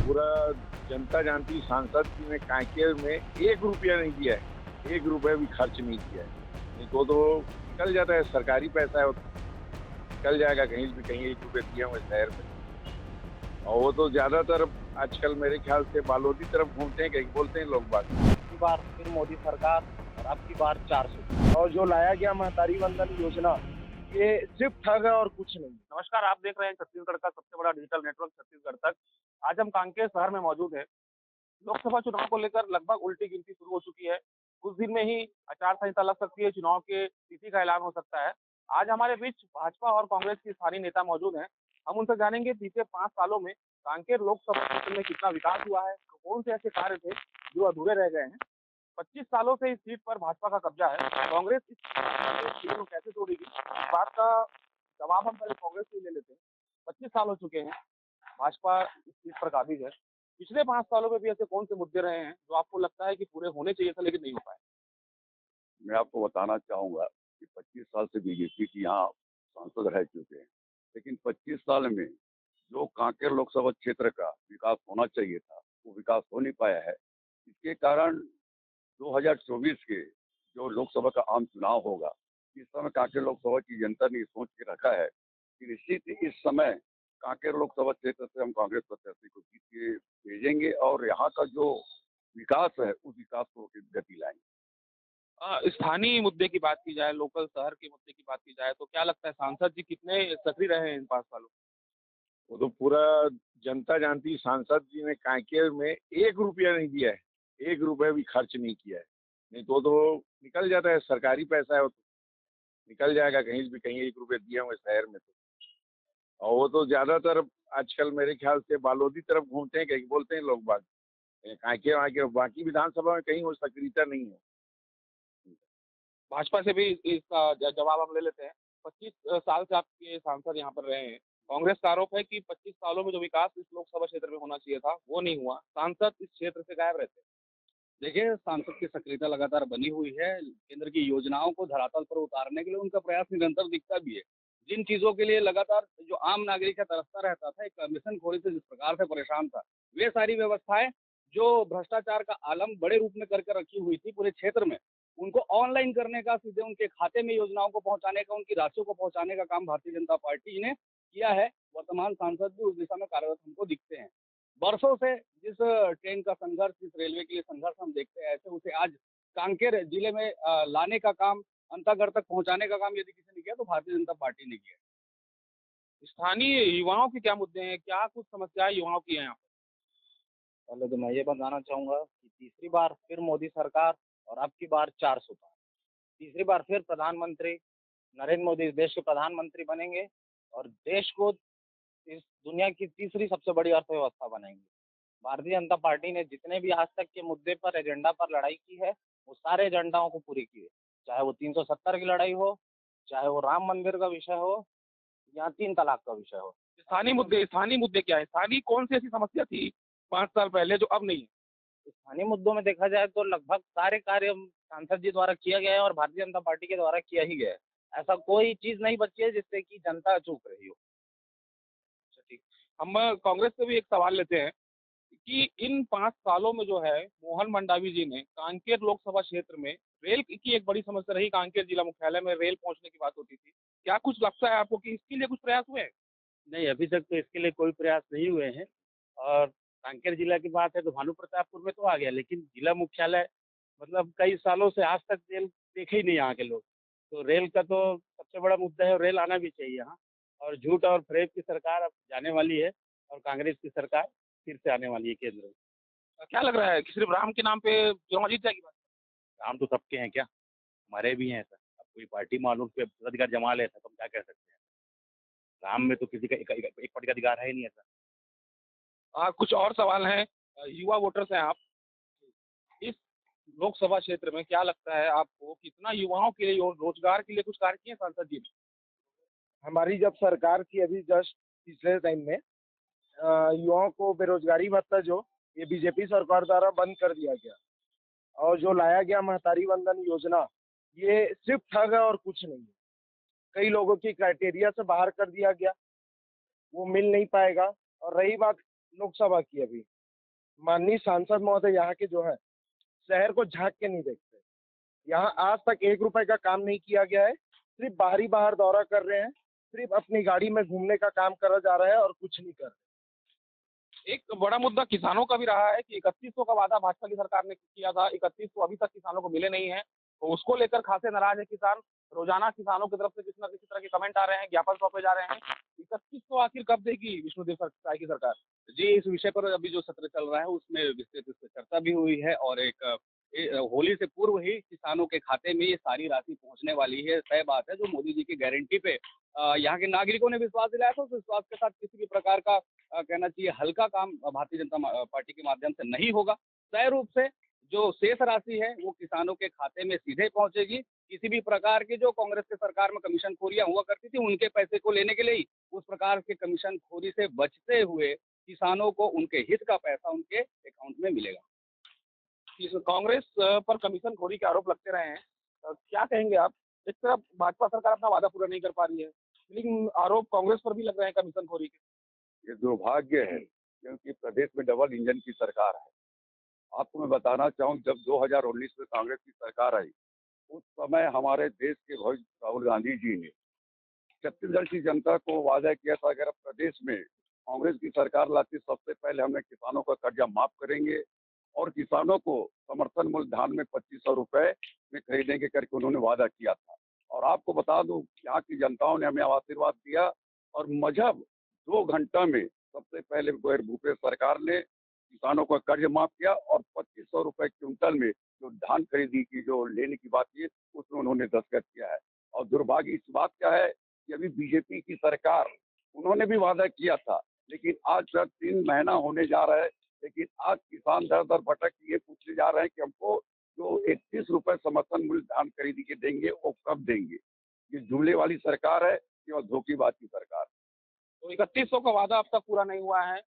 पूरा जनता जानती, सांसद जी ने कांकेर में 1 रुपया नहीं दिया है, 1 रुपया भी खर्च नहीं किया है। नहीं तो निकल जाता है, सरकारी पैसा है, वो निकल जाएगा कहीं भी, कहीं 1 रुपया दिया हुआ शहर में। और वो तो ज़्यादातर आजकल मेरे ख्याल से बालोदी तरफ घूमते हैं, कहीं बोलते हैं लोग बाग। पिछली बार फिर मोदी सरकार और अब की बार 400 और जो लाया गया महतारी वंदन योजना, ये सिर्फ ठग है और कुछ नहीं। नमस्कार, आप देख रहे हैं छत्तीसगढ़ का सबसे बड़ा डिजिटल नेटवर्क छत्तीसगढ़ तक। आज हम कांकेर शहर में मौजूद हैं। लोकसभा चुनाव को लेकर लगभग उल्टी गिनती शुरू हो चुकी है। कुछ दिन में ही आचार संहिता लग सकती है, चुनाव के तिथि का ऐलान हो सकता है। आज हमारे बीच भाजपा और कांग्रेस के स्थानीय नेता मौजूद हैं। हम उनसे जानेंगे बीते 5 सालों में कांकेर लोकसभा क्षेत्र में कितना विकास हुआ है, कौन से ऐसे कार्य थे जो अधूरे रह गए हैं। 25 सालों से इस सीट पर भाजपा का कब्जा है। कांग्रेस इस सीट को कैसे तोड़ेगी, इस बात का जवाब हम पहले कांग्रेस से ही ले लेते हैं। 25 साल हो चुके हैं, भाजपा इस सीट पर काबिज है। पिछले 5 सालों में भी ऐसे कौन से मुद्दे रहे हैं जो आपको लगता है कि पूरे होने चाहिए था लेकिन नहीं हो पाए? मैं आपको बताना चाहूँगा कि 25 साल से बीजेपी की यहाँ सांसद रह चुके हैं, लेकिन 25 साल में जो कांकेर लोकसभा क्षेत्र का विकास होना चाहिए था, वो विकास हो नहीं पाया है। इसके कारण 2024 के जो लोकसभा का आम चुनाव होगा, इस समय कांकेर लोकसभा की जनता ने सोच के रखा है कि निश्चित ही इस समय कांकेर लोकसभा क्षेत्र से हम कांग्रेस प्रत्याशी को जीत के भेजेंगे और यहाँ का जो विकास है, उस विकास को गति लाएंगे। स्थानीय मुद्दे की बात की जाए, लोकल शहर के मुद्दे की बात की जाए तो क्या लगता है सांसद जी कितने सक्रिय रहे हैं इन 5 सालों में? वो तो पूरा जनता जानती, सांसद जी ने कांकेर में 1 रुपया नहीं दिया है, 1 रुपया भी खर्च नहीं किया है। नहीं तो निकल जाता है, सरकारी पैसा है, वो तो निकल जाएगा कहीं भी, कहीं 1 रुपया दिया हुआ शहर में तो। और वो तो ज़्यादातर आजकल मेरे ख्याल से बालोदी तरफ घूमते हैं, कहीं बोलते हैं लोग बाग। कांकेर बाकी विधानसभा में कहीं वो सक्रियता नहीं है। भाजपा से भी इसका जवाब हम ले लेते हैं। 25 साल से आपके सांसद यहाँ पर रहे हैं। कांग्रेस का आरोप है कि 25 सालों में जो विकास इस लोकसभा क्षेत्र में होना चाहिए था, वो नहीं हुआ। सांसद इस क्षेत्र से गायब रहते हैं। देखिए, सांसद की सक्रियता लगातार बनी हुई है। केंद्र की योजनाओं को धरातल पर उतारने के लिए उनका प्रयास निरंतर दिखता भी है। जिन चीज़ों के लिए लगातार जो आम नागरिक है तरसता रहता था, एक कमीशनखोरी से जिस प्रकार से परेशान था, वे सारी व्यवस्थाएँ जो भ्रष्टाचार का आलम बड़े रूप में करके रखी हुई थी पूरे क्षेत्र में, उनको ऑनलाइन करने का, सीधे उनके खाते में योजनाओं को पहुँचाने का, उनकी राशियों को पहुँचाने का काम भारतीय जनता पार्टी ने किया है। वर्तमान सांसद भी उस दिशा में कार्यरत हमको दिखते हैं। बरसों से जिस ट्रेन का संघर्ष, जिस रेलवे के लिए संघर्ष हम देखते हैं, ऐसे उसे आज कांकेर जिले में लाने का काम, अंतागढ़ तक पहुंचाने का काम यदि किसी ने किया तो भारतीय जनता पार्टी ने किया। स्थानीय युवाओं के क्या मुद्दे हैं? क्या कुछ समस्याएं युवाओं की हैं यहाँ पहले तो मैं ये बताना चाहूँगा कि तीसरी बार फिर मोदी सरकार और अब की बार 400 पार। तीसरी बार फिर प्रधानमंत्री नरेंद्र मोदी इस देश के प्रधानमंत्री बनेंगे और देश को इस दुनिया की तीसरी सबसे बड़ी अर्थव्यवस्था बनाएंगे। भारतीय जनता पार्टी ने जितने भी आज तक के मुद्दे पर, एजेंडा पर लड़ाई की है, वो सारे एजेंडाओं को पूरी की है। चाहे वो 370 की लड़ाई हो, चाहे वो राम मंदिर का विषय हो, या 3 तलाक का विषय हो। पे? स्थानीय मुद्दे क्या है? स्थानीय कौन सी ऐसी समस्या थी 5 साल पहले जो अब नहीं है? स्थानीय मुद्दों में देखा जाए तो लगभग सारे कार्य सांसद जी द्वारा किया गया है और भारतीय जनता पार्टी के द्वारा किया ही गया है। ऐसा कोई चीज़ नहीं बची है जिससे कि जनता चूक रही हो। अच्छा, ठीक। हम कांग्रेस से भी एक सवाल लेते हैं कि इन 5 सालों में जो है मोहन मंडावी जी ने कांकेर लोकसभा क्षेत्र में रेल की एक बड़ी समस्या रही। कांकेर जिला मुख्यालय में रेल पहुंचने की बात होती थी। क्या कुछ लगता है आपको कि इसके लिए कुछ प्रयास हुए हैं? नहीं, अभी तक तो इसके लिए कोई प्रयास नहीं हुए हैं। और कांकेर जिला की बात है तो भानु प्रतापपुर में तो आ गया, लेकिन जिला मुख्यालय मतलब कई सालों से आज तक रेल देखे ही नहीं यहाँ के लोग। तो रेल का तो सबसे बड़ा मुद्दा है और रेल आना भी चाहिए यहाँ। और झूठ और फ्रेब की सरकार अब जाने वाली है और कांग्रेस की सरकार फिर से आने वाली है केंद्र में। क्या लग रहा है कि सिर्फ राम के नाम पे चुनाव जीत जाएगी बात? काम तो सबके हैं क्या? हमारे भी हैं सर। अब कोई पार्टी मान लो उस पे अधिकार जमा लेता तो हम क्या कह सकते हैं? राम में तो किसी का एक पार्टी का अधिकार है ही नहीं है सर। कुछ और सवाल हैं। युवा वोटर्स हैं आप। इस लोकसभा क्षेत्र में क्या लगता है आपको कितना युवाओं के लिए और रोजगार के लिए कुछ कार्य किए सांसद जी ने? हमारी जब सरकार थी अभी जस्ट पिछले टाइम में, युवाओं को बेरोजगारी भत्ता जो ये बीजेपी सरकार द्वारा बंद कर दिया गया और जो लाया गया महतारी वंदन योजना, ये सिर्फ ठग है और कुछ नहीं है। कई लोगों की क्राइटेरिया से बाहर कर दिया गया, वो मिल नहीं पाएगा। और रही बात लोकसभा की, अभी माननीय सांसद महोदय यहाँ के जो है शहर को झांक के नहीं देखते। यहाँ आज तक 1 रुपए का काम नहीं किया गया है, सिर्फ बाहर दौरा कर रहे हैं, सिर्फ अपनी गाड़ी में घूमने का काम करा जा रहा है और कुछ नहीं कर रहे। एक बड़ा मुद्दा किसानों का भी रहा है कि 3100 का वादा भाजपा की सरकार ने किया था, 3100 अभी तक किसानों को मिले नहीं हैं, तो उसको लेकर खासे नाराज है किसान। रोजाना किसानों की तरफ से किसी न किसी तरह के कमेंट आ रहे हैं, ज्ञापन सौंपे जा रहे हैं। 3100 आखिर कब देगी विष्णुदेव साय की सरकार? जी, इस विषय पर अभी जो सत्र चल रहा है उसमें विस्तृत इस पे चर्चा भी हुई है और होली से पूर्व ही किसानों के खाते में ये सारी राशि पहुंचने वाली है। तय बात है जो मोदी जी की गारंटी पे यहाँ के नागरिकों ने विश्वास दिलाया था, उस विश्वास के साथ किसी भी प्रकार का कहना चाहिए हल्का काम भारतीय जनता पार्टी के माध्यम से नहीं होगा। तय रूप से जो शेष राशि है वो किसानों के खाते में सीधे पहुंचेगी। किसी भी प्रकार की जो कांग्रेस की सरकार में कमीशन खोरियां हुआ करती थी उनके पैसे को लेने के लिए ही उस प्रकार के कमीशन खोरी से बचते हुए किसानों को उनके हित का पैसा उनके अकाउंट में मिलेगा। इस कांग्रेस पर कमीशन खोरी के आरोप लगते रहे हैं, क्या कहेंगे आप? एक तरफ भाजपा सरकार अपना वादा पूरा नहीं कर पा रही है, लेकिन आरोप कांग्रेस पर भी लग रहे हैं कमीशन खोरी के। ये दुर्भाग्य है क्योंकि प्रदेश में डबल इंजन की सरकार है। आपको मैं बताना चाहूँ जब 2019 में कांग्रेस की सरकार आई उस समय हमारे देश के भविष्य राहुल गांधी जी ने छत्तीसगढ़ की जनता को वादा किया था अगर प्रदेश में कांग्रेस की सरकार लाती सबसे पहले हमने किसानों का कर्जा माफ करेंगे और किसानों को समर्थन मूल्य धान में 2500 रुपए में खरीदेंगे करके उन्होंने वादा किया था। और आपको बता दूं यहाँ की जनताओं ने हमें आशीर्वाद दिया और मजहब 2 घंटा में सबसे पहले भूपेश सरकार ने किसानों का कर्ज माफ किया और 2500 रुपए क्विंटल में जो धान खरीदी की जो लेने की बात की उसमें उन्होंने दस्तखत किया है। और दुर्भाग्य इस बात का है कि अभी बीजेपी की सरकार उन्होंने भी वादा किया था लेकिन आज सर 3 महीना होने जा रहा है लेकिन आज किसान दर दर भटक ये पूछने जा रहे हैं कि हमको जो 31 रुपए समर्थन मूल्य धान खरीदी के देंगे वो कब देंगे। ये जुमले वाली सरकार है केवल धोखेबाज की सरकार। तो 3100 का वादा अब तक पूरा नहीं हुआ है,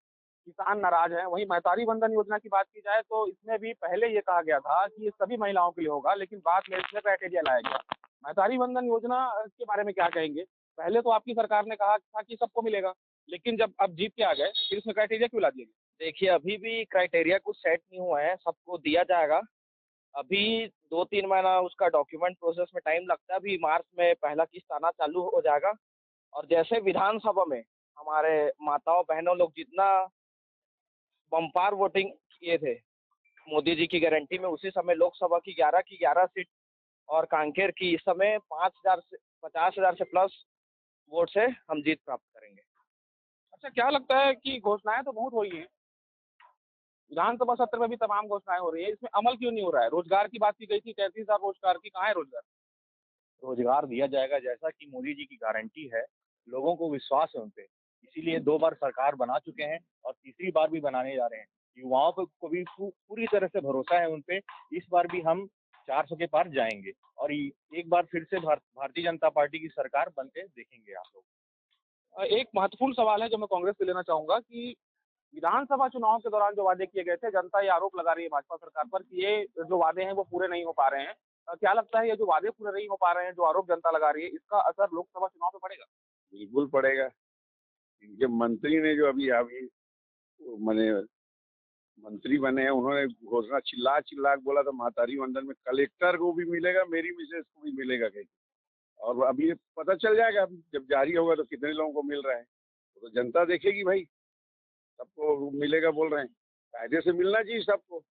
किसान नाराज है। वहीं महतारी वंदन योजना की बात की जाए तो इसमें भी पहले ये कहा गया था कि ये सभी महिलाओं के लिए होगा, लेकिन बाद में इसमें क्राइटेरिया लाया गया। महतारी वंदन योजना के बारे में क्या कहेंगे? पहले तो आपकी सरकार ने कहा था कि सबको मिलेगा, लेकिन जब अब जीत के आ गए फिर इसमें क्राइटेरिया क्यों ला दिया गया? देखिए अभी भी क्राइटेरिया कुछ सेट नहीं हुआ है, सबको दिया जाएगा। अभी 2-3 महीना उसका डॉक्यूमेंट प्रोसेस में टाइम लगता है। अभी मार्च में पहला किस्त आना चालू हो जाएगा और जैसे विधानसभा में हमारे माताओं बहनों लोग जितना बम्पार वोटिंग किए थे मोदी जी की गारंटी में, उसी समय लोकसभा की 11 सीट और कांकेर की इस समय 50,000 से प्लस वोट से हम जीत प्राप्त करेंगे। अच्छा, क्या लगता है कि घोषणाएं तो बहुत हुई हैं, विधानसभा सत्र में भी तमाम घोषणाएं हो रही है, इसमें अमल क्यों नहीं हो रहा है? रोजगार की बात की गई थी 33,000 रोजगार की, कहाँ है रोजगार? रोजगार दिया जाएगा जैसा कि मोदी जी की गारंटी है, लोगों को विश्वास है उन पे, इसीलिए 2 बार सरकार बना चुके हैं और तीसरी बार भी बनाने जा रहे हैं। युवाओं को भी पूरी तरह से भरोसा है उन पे, इस बार भी हम 400 के पार जाएंगे और एक बार फिर से भारतीय जनता पार्टी की सरकार बनते देखेंगे आप लोग। एक महत्वपूर्ण सवाल है जो मैं कांग्रेस से लेना चाहूंगा कि विधानसभा चुनाव के दौरान जो वादे किए गए थे, जनता ये आरोप लगा रही है भाजपा सरकार पर कि ये जो वादे हैं वो पूरे नहीं हो पा रहे हैं। क्या लगता है ये जो वादे पूरे नहीं हो पा रहे हैं, जो आरोप जनता लगा रही है, इसका असर लोकसभा चुनाव पे पड़ेगा? बिल्कुल पड़ेगा। इनके मंत्री ने जो अभी अभी मैंने मंत्री बने हैं उन्होंने घोषणा चिल्ला चिल्ला के बोला था महतारी वंदन में कलेक्टर को भी मिलेगा, मेरी मिसेज को भी मिलेगा कहीं। और अभी ये पता चल जाएगा अभी जब जारी होगा तो कितने लोगों को मिल रहा है, तो जनता देखेगी भाई। सबको मिलेगा बोल रहे हैं, कायदे से मिलना चाहिए सबको,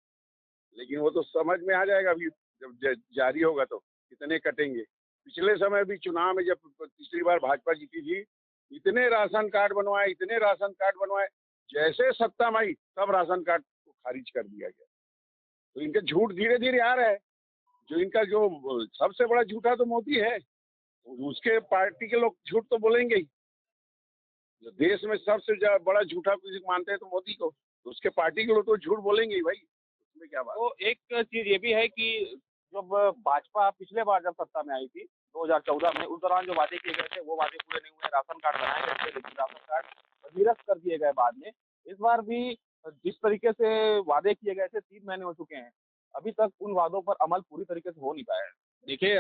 लेकिन वो तो समझ में आ जाएगा अभी जब जारी होगा तो कितने कटेंगे। पिछले समय भी चुनाव में जब तीसरी बार भाजपा जीती थी, इतने राशन कार्ड बनवाए, जैसे सत्ता में आई सब राशन कार्ड को खारिज कर दिया गया। तो इनका झूठ धीरे धीरे आ रहा है। जो इनका जो सबसे बड़ा झूठा तो मोदी है, उसके पार्टी के लोग झूठ तो बोलेंगे ही। जो देश में सबसे बड़ा झूठा किसी मानते हैं तो मोदी को, तो उसके पार्टी के लोग तो झूठ बोलेंगे ही भाई, उसमें क्या बात। तो एक चीज ये भी है कि जब भाजपा पिछले बार जब सत्ता में आई थी 2014 में, उस दौरान जो वादे किए गए थे वो वादे पूरे नहीं हुए। राशन कार्ड बनाए गए थे लेकिन राशन कार्ड निरस्त कर दिए गए बाद में। इस बार भी जिस तरीके से वादे किए गए थे 3 महीने हो चुके हैं, अभी तक उन वादों पर अमल पूरी तरीके से हो नहीं पाया है। देखिए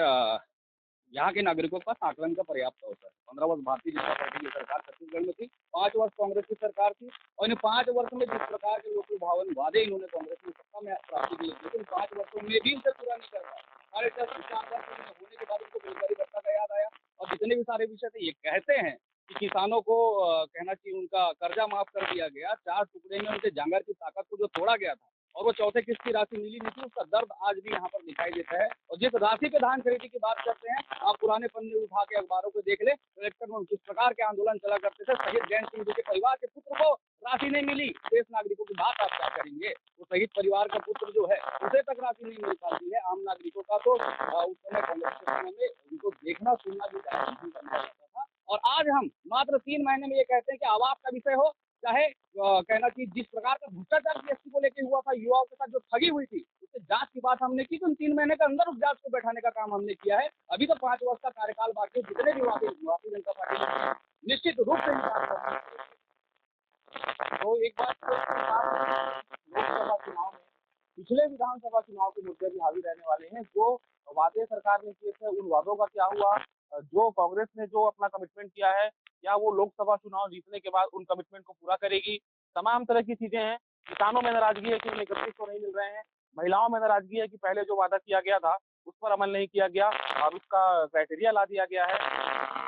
यहाँ के नागरिकों के पास आकलन का पर्याप्त अवसर है। 15 वर्ष भारतीय जनता पार्टी की सरकार छत्तीसगढ़ में थी, 5 वर्ष कांग्रेस की सरकार थी, और इन 5 वर्ष में जिस प्रकार के लोक लुभावन वादे इन्होंने कांग्रेस में सत्ता में प्राप्ति के लिए किए, लेकिन 5 वर्षों में भी उसे पूरा नहीं कर पाया। साढ़े 4 वर्ष होने के बाद उनको बेरोजगारी भत्ता का याद आया, और जितने भी सारे विषय थे, ये कहते हैं कि किसानों को कहना चाहिए उनका कर्जा माफ कर दिया गया, 4 टुकड़े में उनके जांगर की ताकत को जो तोड़ा गया था और वो चौथे किस्त की राशि मिली नहीं थी, उसका दर्द आज भी यहाँ पर दिखाई देता है। और जिस राशि पे धान खरीदी की बात करते हैं, आप पुराने पन्ने उठा के अखबारों को देख ले, कलेक्टर में किस प्रकार के आंदोलन चला करते थे। शहीद जैन सिंह जी के परिवार के पुत्र को राशि नहीं मिली, शेष नागरिकों की बात आप क्या करेंगे। वो शहीद परिवार का पुत्र जो है, उसे तक राशि नहीं मिल पाती है। आम नागरिकों का तो उस समय कांग्रेस के समय में उनको देखना सुनना भी नहीं करना जाता था। और आज हम मात्र 3 महीने में ये कहते हैं कि आवास का विषय हो, चाहे कहना चाहिए जिस प्रकार का भ्रष्टाचार जीएसटी को लेकर हुआ था, युवाओं के साथ जो ठगी हुई थी, उससे जांच की बात हमने की, तो इन 3 महीने के अंदर उस जांच को बैठाने का काम हमने किया है। अभी तो 5 वर्ष का कार्यकाल बाकी है, जितने भी वादे भारतीय जनता पार्टी ने निश्चित रूप से तो एक बात लोकसभा चुनाव में पिछले विधानसभा चुनाव के मुद्दे भी हावी रहने वाले हैं। जो वादे सरकार ने किए थे, उन वादों का क्या हुआ, जो कांग्रेस ने जो अपना कमिटमेंट किया है, क्या वो लोकसभा चुनाव जीतने के बाद उन कमिटमेंट को पूरा करेगी। तमाम तरह की चीजें हैं। किसानों में नाराजगी है कि उन्हें 3100 नहीं मिल रहे हैं, महिलाओं में नाराजगी है कि पहले जो वादा किया गया था उस पर अमल नहीं किया गया और उसका क्राइटेरिया ला दिया गया है।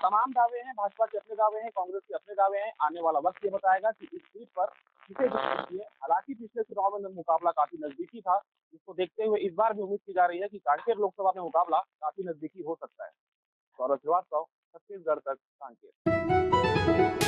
तमाम दावे हैं, भाजपा के अपने दावे हैं, कांग्रेस के अपने दावे हैं। आने वाला वक्त ये बताएगा कि इस सीट पर किसे जीतनी है। हालांकि पिछले चुनाव में मुकाबला काफी नजदीकी था, जिसको देखते हुए इस बार भी उम्मीद की जा रही है कि कांकेर लोकसभा में मुकाबला काफी नजदीकी हो सकता है। गौरव श्रीवास्तव, छत्तीसगढ़ तक, कांकेर।